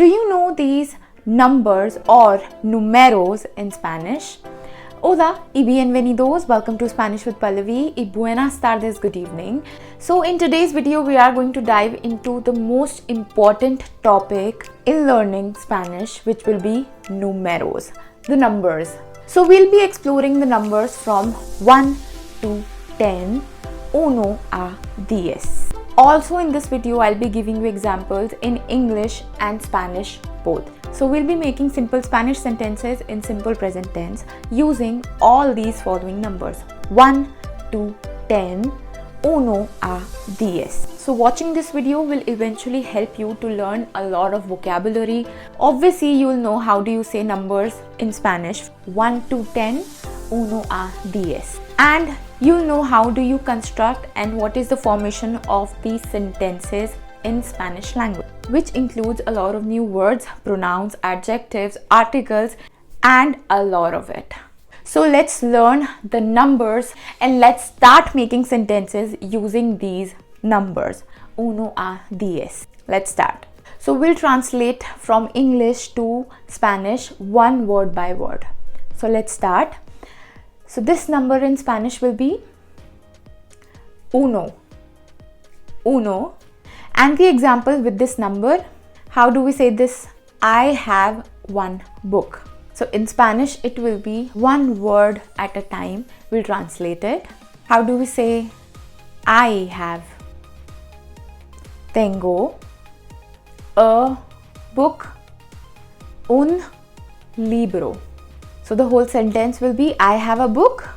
Do you know these numbers or números in Spanish? Hola y bienvenidos. Welcome to Spanish with Pallavi. Y buenas tardes, good evening. So in today's video, we are going to dive into the most important topic in learning Spanish, which will be números, the numbers. So we'll be exploring the numbers from 1 to 10, 1 a 10. Also in this video, I'll be giving you examples in English and Spanish both. So we'll be making simple Spanish sentences in simple present tense using all these following numbers: 1 to 10, 1 a 10. So watching this video will eventually help you to learn a lot of vocabulary. Obviously, you will know how do you say numbers in Spanish: 1 to 10, 1 a 10. And you'll know how do you construct and what is the formation of these sentences in Spanish language, which includes a lot of new words, pronouns, adjectives, articles, and a lot of it. So let's learn the numbers and let's start making sentences using these numbers: 1 a 10. Let's start. So we'll translate from English to Spanish one word by word. So let's start. So this number in Spanish will be uno. Uno. And the example with this number, how do we say this? I have one book. So in Spanish, it will be one word at a time. We'll translate it. How do we say I have? Tengo a book. Un libro. So the whole sentence will be I have a book.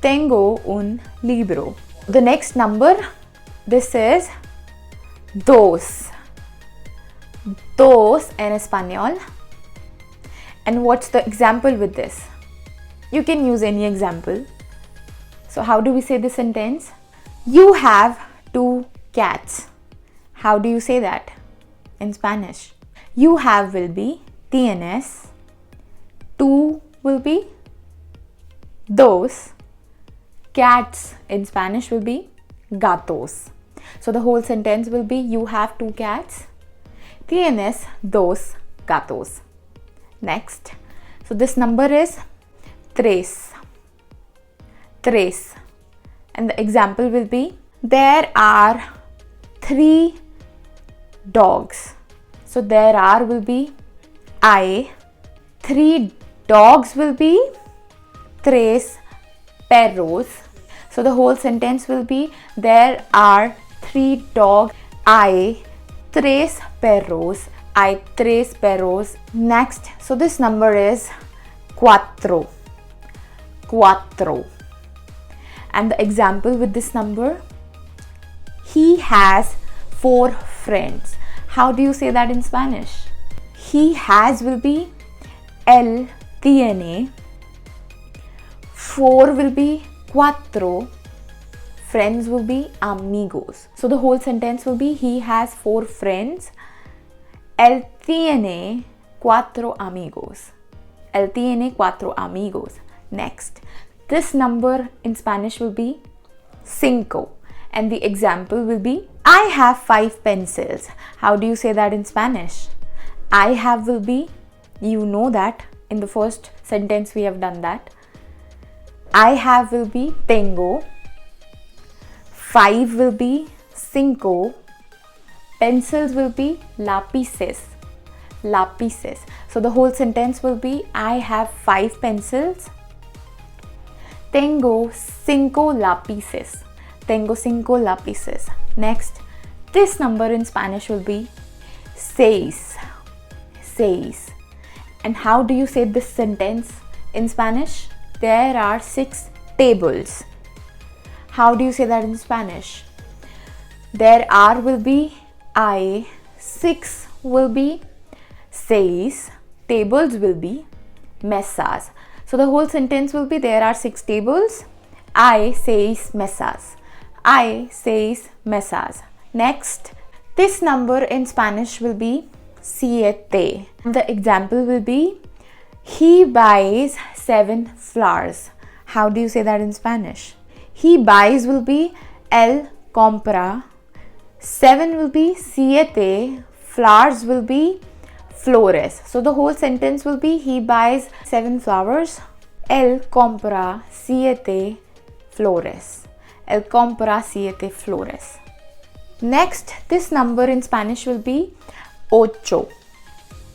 Tengo un libro. The next number, this is dos. Dos en español. And what's the example with this? You can use any example. So how do we say this sentence? You have 2 cats. How do you say that in Spanish? You have will be tienes. 2 will be dos. Cats in Spanish will be gatos. So the whole sentence will be you have 2 cats. Tienes dos gatos. Next. So this number is tres. Tres. And the example will be there are 3 dogs. So there are will be hay. 3 dogs will be tres perros. So the whole sentence will be there are 3 dogs. Hay tres perros. Hay tres perros. Next. So this number is cuatro. Cuatro. And the example with this number, he has 4 friends. How do you say that in Spanish? He has will be él tiene. 4 will be cuatro. Friends will be amigos. So the whole sentence will be he has 4 friends. Él tiene 4 amigos. Él tiene 4 amigos. Next. This number in Spanish will be cinco. And the example will be I have 5 pencils. How do you say that in Spanish? I have will be, you know that in the first sentence we have done that. I have will be tengo. 5 will be cinco. Pencils will be lápices. Lápices. So the whole sentence will be I have 5 pencils. Tengo 5 lápices. Tengo 5 lápices. Next. This number in Spanish will be seis. Seis. And how do you say this sentence in Spanish? There are 6 tables. How do you say that in Spanish? There are will be I. 6 will be seis. Tables will be mesas. So the whole sentence will be there are 6 tables. I seis mesas. I seis mesas. Next. This number in Spanish will be siete. The example will be he buys 7 flowers. How do you say that in Spanish? He buys will be él compra. 7 will be siete. Flowers will be flores. So the whole sentence will be he buys 7 flowers. Él compra 7 flores. Él compra 7 flores. Next, this number in Spanish will be ocho.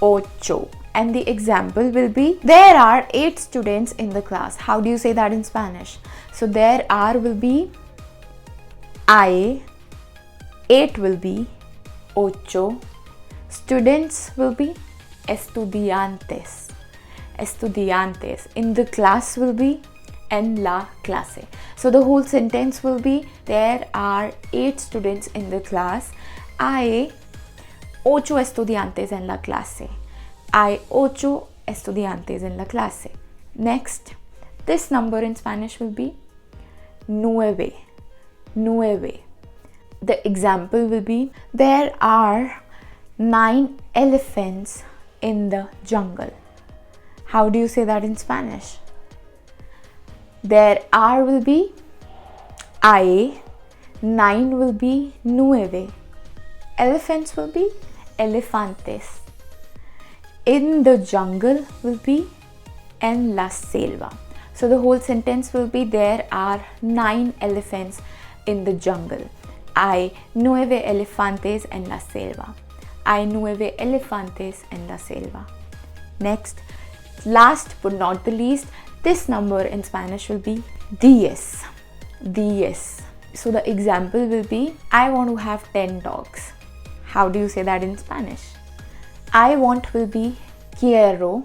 Ocho. And the example will be, there are 8 students in the class. How do you say that in Spanish? So there are will be hay. 8 will be ocho. Students will be estudiantes. Estudiantes. In the class will be en la clase. So the whole sentence will be, there are 8 students in the class. Hay 8 estudiantes en la clase. Hay 8 estudiantes en la clase. Next, this number in Spanish will be nueve. Nueve. The example will be, there are 9 elephants in the jungle. How do you say that in Spanish? There are will be hay, 9 will be nueve, elephants will be elefantes, in the jungle will be en la selva. So the whole sentence will be, there are 9 elephants in the jungle. Hay 9 elefantes en la selva. Hay 9 elefantes en la selva. Next, last but not the least, this number in Spanish will be 10. 10. So the example will be, I want to have 10 dogs. How do you say that in Spanish? I want will be quiero.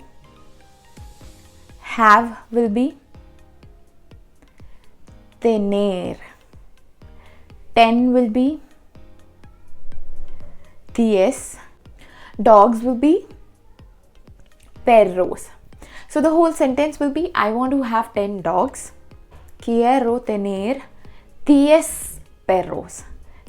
Have will be tener. 10 will be 10. Dogs will be perros. So the whole sentence will be, I want to have 10 dogs. Quiero tener 10 perros.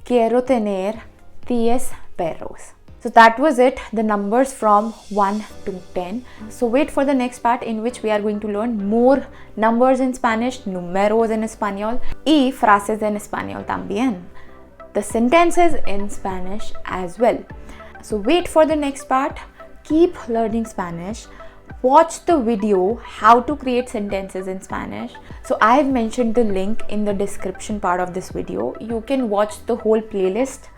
Quiero tener 10 perros. So that was it, the numbers from 1 to 10. So wait for the next part in which we are going to learn more numbers in Spanish, números en español y frases en español también. The sentences in Spanish as well. So wait for the next part. Keep learning Spanish. Watch the video how to create sentences in Spanish. So I have mentioned the link in the description part of this video. You can watch the whole playlist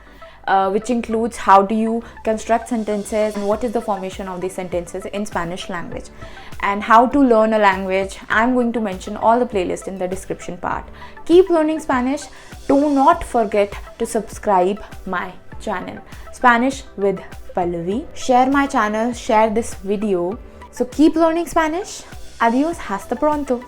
which includes how do you construct sentences and what is the formation of these sentences in Spanish language and how to learn a language. I'm going to mention all the playlist in the description part. Keep learning Spanish. Do not forget to subscribe my channel Spanish with Pallavi. Share my channel, share this video. So keep learning Spanish. Adios, hasta pronto.